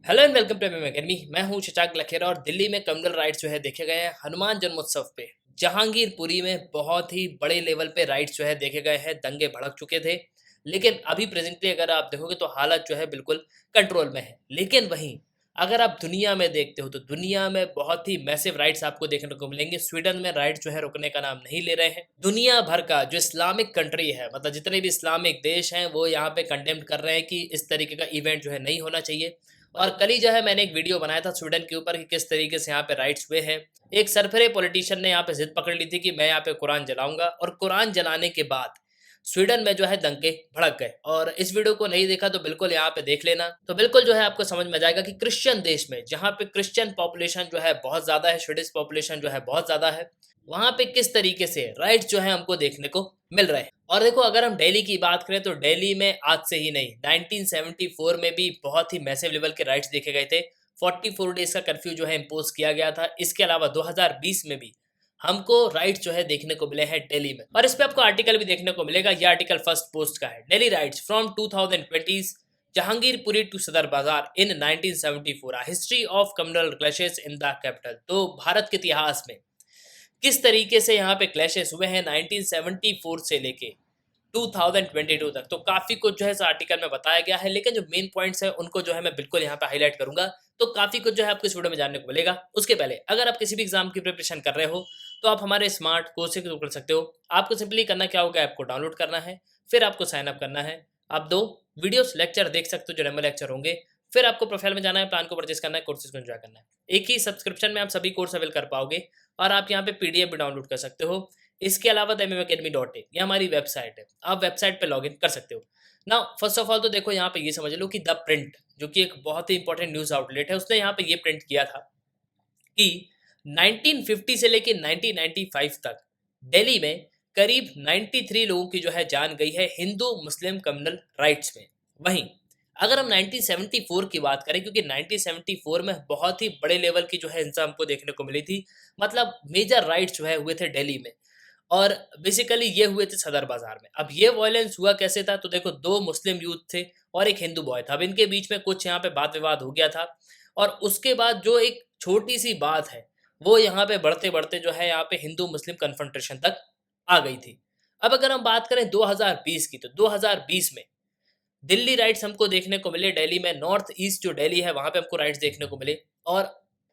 Hello and welcome to MM academy. मैं हूं शशांक लखेरा और दिल्ली में कम्युनल राइट्स देखे गए हैं हनुमान जन्मोत्सव पे। जहांगीरपुरी में बहुत ही बड़े लेवल पे राइट्स देखे गए हैं, दंगे भड़क चुके थे। लेकिन अभी प्रेजेंटली अगर आप देखोगे तो हालत बिल्कुल कंट्रोल में है। लेकिन वहीं अगर आप दुनिया में देखते हो तो दुनिया में बहुत ही मैसिव राइट्स आपको देखने को मिलेंगे। स्वीडन में राइट्स रुकने का नाम नहीं ले रहे हैं। दुनिया भर का जो इस्लामिक कंट्री है, मतलब जितने भी इस्लामिक देश हैं, वो यहाँ पे कंडेम कर रहे हैं कि इस तरीके का इवेंट नहीं होना चाहिए। और कल ही मैंने एक वीडियो बनाया था स्वीडन के ऊपर कि किस तरीके से यहाँ पे राइट्स हुए हैं। एक सरफरे पॉलिटिशियन ने यहाँ पे जिद पकड़ ली थी कि मैं यहाँ पे कुरान जलाऊंगा, और कुरान जलाने के बाद स्वीडन में दंगे भड़क गए। और इस वीडियो को नहीं देखा तो बिल्कुल यहाँ पे देख लेना, तो बिल्कुल आपको समझ में आ जाएगा कि क्रिश्चियन देश में, जहाँ पे क्रिश्चियन पॉपुलेशन बहुत ज्यादा है, स्वीडिश पॉपुलेशन बहुत ज्यादा है, वहां पे किस तरीके से राइट्स हमको देखने को मिल रहे हैं। और देखो, अगर हम दिल्ली की बात करें तो दिल्ली में आज से ही नहीं, 1974 में भी बहुत ही मैसिव लेवल के राइट्स देखे गए थे। 44 डेज का कर्फ्यू इम्पोज किया गया था। इसके अलावा 2020 में भी हमको राइट्स देखने को मिले हैं दिल्ली में। और इस पे आपको आर्टिकल भी देखने को मिलेगा। यह आर्टिकल फर्स्ट पोस्ट का है, Delhi riots from 2020 Jahangirpuri to Sadar Bazaar in 1974, history of communal clashes in the capital. तो भारत के इतिहास में किस तरीके से यहाँ पे क्लैशेस हुए हैं 1974 से लेके 2022 तक, तो काफी कुछ इस आर्टिकल में बताया गया है। लेकिन जो मेन पॉइंट्स है उनको मैं बिल्कुल यहाँ पे हाईलाइट करूंगा, तो काफी कुछ आपको इस वीडियो में जानने को मिलेगा। उसके पहले अगर आप किसी भी एग्जाम की प्रिपरेशन कर रहे हो तो आप हमारे स्मार्ट कोर्स से कर सकते हो। आपको सिंपली करना क्या होगा, ऐप को डाउनलोड करना है, फिर आपको साइन अप करना है। आप 2 वीडियोस लेक्चर देख सकते हो जो डेमो लेक्चर होंगे। फिर आपको प्रोफाइल में जाना है, प्लान को परचेस करना है, कोर्सेज को एंजॉय करना है। एक ही सब्सक्रिप्शन में आप सभी कोर्स अवेल कर पाओगे, और आप यहाँ पे पीडीएफ भी डाउनलोड कर सकते हो। इसके अलावा द mmacademy.in ये हमारी वेबसाइट है, आप वेबसाइट पे लॉगिन कर सकते हो। नाउ फर्स्ट ऑफ ऑल तो देखो, यहाँ पे ये समझ लो कि द प्रिंट, जो कि एक बहुत ही इंपॉर्टेंट न्यूज आउटलेट है, उसने यहाँ पे ये प्रिंट किया था कि 1950 से लेके 1995 तक दिल्ली में करीब 93 लोगों की जान गई है हिंदू मुस्लिम कम्युनल राइट्स में। वहीं अगर हम 1974 की बात करें, क्योंकि 1974 में बहुत ही बड़े लेवल की हिंसा हमको देखने को मिली थी, मतलब मेजर राइट्स हुए थे दिल्ली में। और बेसिकली ये हुए थे सदर बाजार में। अब ये वायलेंस हुआ कैसे था, तो देखो, 2 मुस्लिम यूथ थे और एक हिंदू बॉय था। अब इनके बीच में कुछ यहाँ पे वाद विवाद हो गया था, और उसके बाद जो एक छोटी सी बात है वो यहाँ पे बढ़ते बढ़ते यहाँ पे हिंदू मुस्लिम कन्फ्रंटेशन तक आ गई थी। अब अगर हम बात करें 2020 की, तो 2020 में दिल्ली राइट्स हमको देखने को मिले। दिल्ली में नॉर्थ ईस्ट जो दिल्ली है वहां पे हमको राइट्स देखने को मिले, और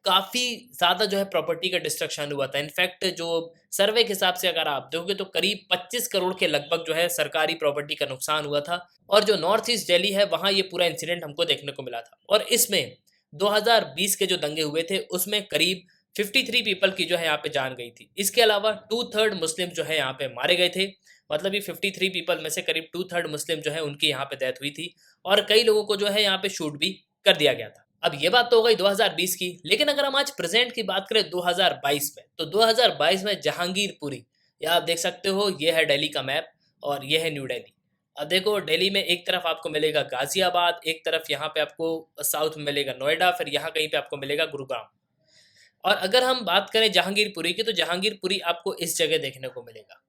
काफी ज्यादा प्रॉपर्टी का डिस्ट्रक्शन हुआ था। इनफैक्ट जो सर्वे के हिसाब से अगर आप देखोगे तो करीब 25 करोड़ के लगभग सरकारी प्रॉपर्टी का नुकसान हुआ था। और जो नॉर्थ ईस्ट दिल्ली है वहां ये पूरा इंसिडेंट हमको देखने को मिला था। और इसमें 2020 के जो दंगे हुए थे उसमें करीब 53 पीपल की यहाँ पे जान गई थी। इसके अलावा 2/3 मुस्लिम यहाँ पे मारे गए थे। मतलब ये 53 पीपल में से करीब 2/3 मुस्लिम उनकी यहाँ पे डेथ हुई थी, और कई लोगों को यहाँ पे शूट भी कर दिया गया था। अब ये बात तो हो गई 2020 की, लेकिन अगर हम आज प्रेजेंट की बात करें 2022 में, तो 2022 में जहांगीरपुरी, ये आप देख सकते हो, ये है दिल्ली का मैप और ये है न्यू दिल्ली। अब देखो, दिल्ली में एक तरफ आपको मिलेगा गाजियाबाद, एक तरफ यहाँ पे आपको साउथ में मिलेगा नोएडा, फिर यहाँ कहीं पे आपको मिलेगा गुरुग्राम। और अगर हम बात करें जहांगीरपुरी की, तो जहांगीरपुरी आपको इस जगह देखने को मिलेगा।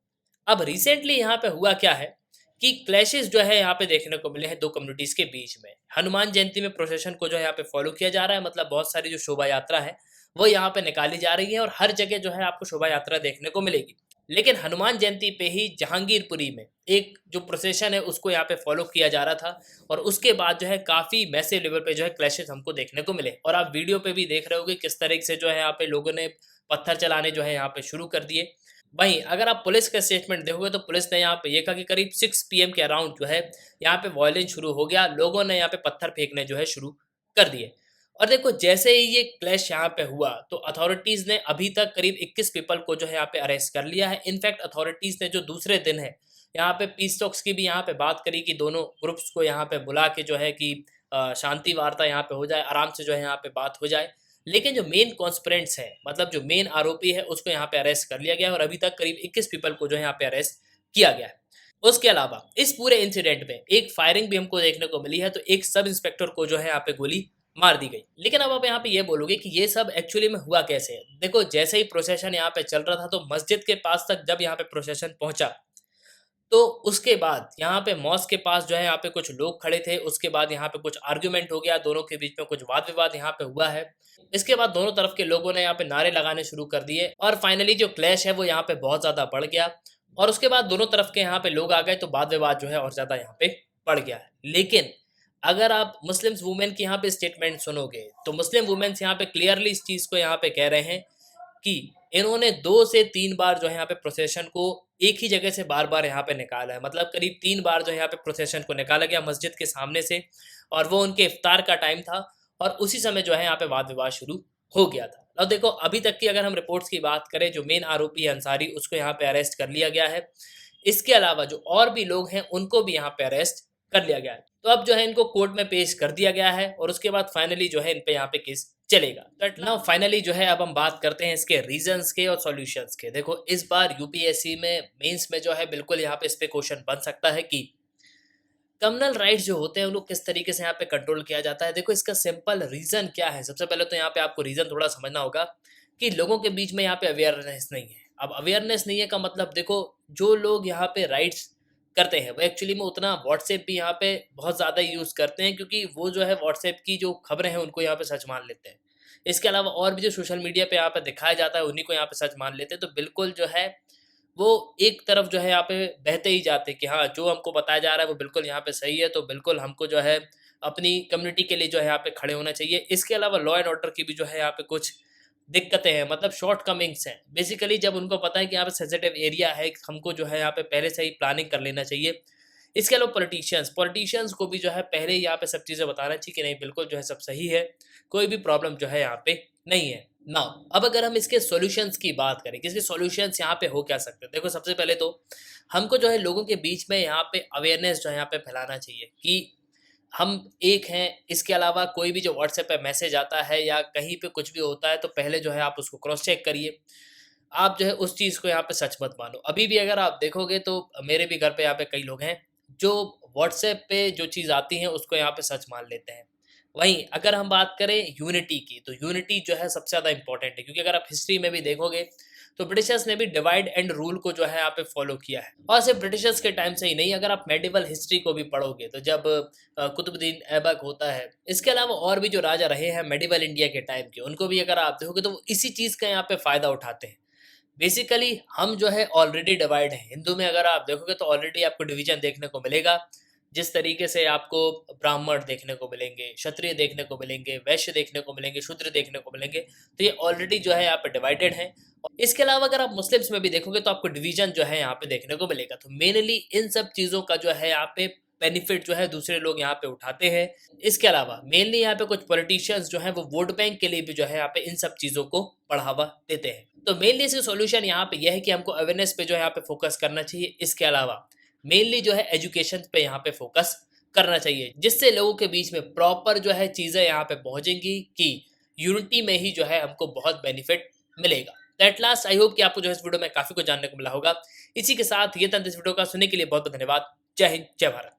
अब रिसेंटली यहाँ पे हुआ क्या है कि क्लैशेस यहाँ पे देखने को मिले हैं 2 कम्युनिटीज के बीच में। हनुमान जयंती में प्रोसेशन को यहाँ पे फॉलो किया जा रहा है, मतलब बहुत सारी जो शोभा यात्रा है वो यहाँ पे निकाली जा रही है, और हर जगह आपको शोभा यात्रा देखने को मिलेगी। लेकिन हनुमान जयंती पे ही जहांगीरपुरी में एक जो प्रोसेशन है उसको यहाँ पे फॉलो किया जा रहा था, और उसके बाद काफी मैसिव लेवल पे क्लैशेस हमको देखने को मिले। और आप वीडियो पे भी देख रहे होगे किस तरीके से यहाँ पे लोगों ने पत्थर चलाने यहाँ पे शुरू कर दिए। वहीं अगर आप पुलिस का स्टेटमेंट देखोगे तो पुलिस ने यहाँ पे ये कहा कि करीब 6 पीएम के अराउंड यहाँ पे वायलेंस शुरू हो गया, लोगों ने यहाँ पे पत्थर फेंकने शुरू कर दिए। और देखो, जैसे ही ये क्लैश यहाँ पे हुआ तो अथॉरिटीज ने अभी तक करीब 21 पीपल को यहाँ पे अरेस्ट कर लिया है। इनफैक्ट अथॉरिटीज ने जो दूसरे दिन है यहाँ पे पीस टॉक्स की भी यहाँ पे बात करी कि दोनों ग्रुप्स को यहाँ पे बुला के कि शांति वार्ता यहाँ पे हो जाए, आराम से यहाँ पे बात हो जाए। लेकिन जो मेन कॉन्स्पिरेंट्स है, मतलब जो मेन आरोपी है, उसको यहाँ पे अरेस्ट कर लिया गया है, और अभी तक करीब 21 पीपल को यहाँ पे अरेस्ट किया गया है। उसके अलावा इस पूरे इंसिडेंट में एक फायरिंग भी हमको देखने को मिली है, तो एक सब इंस्पेक्टर को यहाँ पे गोली मार दी गई। लेकिन अब आप यहाँ पे ये बोलोगे कि ये सब एक्चुअली में हुआ कैसे है। देखो, जैसे ही प्रोसेशन यहाँ पे चल रहा था तो मस्जिद के पास तक जब यहाँ पे प्रोसेशन पहुंचा तो उसके बाद यहाँ पे मॉस्क के पास जो है यहाँ पे कुछ लोग खड़े थे, उसके बाद यहाँ पे कुछ आर्ग्यूमेंट हो गया, दोनों के बीच में कुछ वाद विवाद यहाँ पे हुआ है। इसके बाद दोनों तरफ के लोगों ने यहाँ पे नारे लगाने शुरू कर दिए और फाइनली जो क्लैश है वो यहाँ पे बहुत ज़्यादा बढ़ गया और उसके बाद दोनों तरफ के यहाँ पे लोग आ गए, तो वाद विवाद जो है और ज़्यादा यहाँ पे बढ़ गया है। लेकिन अगर आप मुस्लिम्स वुमेन की यहाँ पे स्टेटमेंट सुनोगे, तो मुस्लिम वुमेन्स यहाँ पे क्लियरली इस चीज़ को यहाँ पे कह रहे हैं कि इन्होंने 2 से 3 बार जो है यहाँ पे प्रोसेशन को एक ही जगह से बार-बार यहाँ पे निकाला है। मतलब करीब 3 बार जो है यहाँ पे प्रोसेशन को निकाला गया मस्जिद के सामने से और वो उनके इफ्तार का टाइम था और उसी समय जो है यहाँ पे वाद-विवाद शुरू हो गया था। अब देखो अभी तक की अगर हम रिपोर्ट्स की बात करें, जो मेन आरोपी है अंसारी, उसको यहाँ पे अरेस्ट कर लिया गया है। इसके अलावा जो और भी लोग हैं उनको भी यहाँ पे अरेस्ट कर लिया गया है। तो अब जो है इनको कोर्ट में पेश कर दिया गया है और उसके बाद फाइनली जो है इन पे यहाँ पे केस चलेगा। बट नाउ फाइनली जो है अब हम बात करते हैं इसके रीजंस के और सॉल्यूशंस के। देखो इस बार यूपीएससी में मेंस में जो है बिल्कुल यहाँ पे इस पे क्वेश्चन बन सकता है कि कम्युनल राइट्स जो होते हैं उनको किस तरीके से यहाँ पे कंट्रोल किया जाता है। देखो इसका सिंपल रीजन क्या है, सबसे पहले तो यहाँ पे आपको रीजन थोड़ा समझना होगा कि लोगों के बीच में यहाँ पे अवेयरनेस नहीं है। अब अवेयरनेस नहीं है का मतलब देखो, जो लोग यहाँ पे राइट्स करते हैं वो एक्चुअली में उतना व्हाट्सएप भी यहाँ पे बहुत ज़्यादा यूज़ करते हैं, क्योंकि वो जो है व्हाट्सएप की जो खबरें हैं उनको यहाँ पे सच मान लेते हैं। इसके अलावा और भी जो सोशल मीडिया पे यहाँ पे दिखाया जाता है उन्हीं को यहाँ पे सच मान लेते हैं। तो बिल्कुल जो है वो एक तरफ जो है यहाँ पे बहते ही जाते हैं कि हाँ, जो हमको बताया जा रहा है वो बिल्कुल यहाँ पे सही है, तो बिल्कुल हमको जो है अपनी कम्युनिटी के लिए जो है यहाँ पे खड़े होना चाहिए। इसके अलावा लॉ एंड ऑर्डर की भी जो है यहाँ पे कुछ दिक्कतें हैं, मतलब शॉर्टकमिंग्स हैं। बेसिकली जब उनको पता है कि यहाँ पे सेंसिटिव एरिया है, हमको जो है यहाँ पे पहले से ही प्लानिंग कर लेना चाहिए। इसके अलावा पॉलिटिशियंस पॉलिटिशियंस को भी जो है पहले ही यहाँ पे सब चीज़ें बताना चाहिए कि नहीं, बिल्कुल जो है सब सही है, कोई भी प्रॉब्लम जो है यहाँ पे नहीं है। नाउ अब अगर हम इसके सॉल्यूशंस की बात करें कि इसके सॉल्यूशंस यहाँ पे हो क्या सकते हैं, देखो सबसे पहले तो हमको जो है लोगों के बीच में यहाँ पे अवेयरनेस जो है यहाँ पे फैलाना चाहिए कि हम एक हैं। इसके अलावा कोई भी जो व्हाट्सएप पे मैसेज आता है या कहीं पे कुछ भी होता है, तो पहले जो है आप उसको क्रॉस चेक करिए। आप जो है उस चीज़ को यहाँ पे सच मत मानो। अभी भी अगर आप देखोगे तो मेरे भी घर पे यहाँ पे कई लोग हैं जो व्हाट्सएप पे जो चीज़ आती है उसको यहाँ पे सच मान लेते हैं। वहीं अगर हम बात करें यूनिटी की, तो यूनिटी जो है सबसे ज़्यादा इंपॉर्टेंट है, क्योंकि अगर आप हिस्ट्री में भी देखोगे तो ब्रिटिशर्स ने भी डिवाइड एंड रूल को जो है यहाँ पे फॉलो किया है। और सिर्फ ब्रिटिशर्स के टाइम से ही नहीं, अगर आप मेडिवल हिस्ट्री को भी पढ़ोगे तो जब कुतुबुद्दीन ऐबक होता है, इसके अलावा और भी जो राजा रहे हैं मेडिवल इंडिया के टाइम के, उनको भी अगर आप देखोगे तो वो इसी चीज़ का यहाँ पे फ़ायदा उठाते हैं। बेसिकली हम जो है ऑलरेडी डिवाइड हैं। हिंदू में अगर आप देखोगे तो ऑलरेडी आपको डिवीजन देखने को मिलेगा। जिस तरीके से आपको ब्राह्मण देखने को मिलेंगे, क्षत्रिय देखने को मिलेंगे, वैश्य देखने को मिलेंगे, शूद्र देखने को मिलेंगे, तो ये ऑलरेडी जो है यहाँ पे डिवाइडेड है। इसके अलावा अगर आप मुस्लिम्स में भी देखोगे तो आपको डिवीजन जो है यहाँ पे देखने को मिलेगा। तो मेनली इन सब चीज़ों का जो है यहाँ पे बेनिफिट जो है दूसरे लोग यहाँ पे उठाते हैं। इसके अलावा मेनली यहाँ पे कुछ पॉलिटिशियंस जो हैं वो वोट बैंक के लिए भी जो है यहाँ पे इन सब चीज़ों को बढ़ावा देते हैं। तो मेनली इसका सॉल्यूशन यहाँ पे यह है कि हमको अवेयरनेस पे जो है यहाँ पे फोकस करना चाहिए। इसके अलावा मेनली जो है एजुकेशन पे यहाँ पे फोकस करना चाहिए, जिससे लोगों के बीच में प्रॉपर जो है चीज़ें यहाँ पे पहुँचेंगी कि यूनिटी में ही जो है हमको बहुत बेनिफिट मिलेगा। एट लास्ट आई होप कि आपको जो है इस वीडियो में काफ़ी कुछ जानने को मिला होगा। इसी के साथ ये था इस वीडियो का, सुनने के लिए बहुत बहुत धन्यवाद। जय हिंद, जय भारत।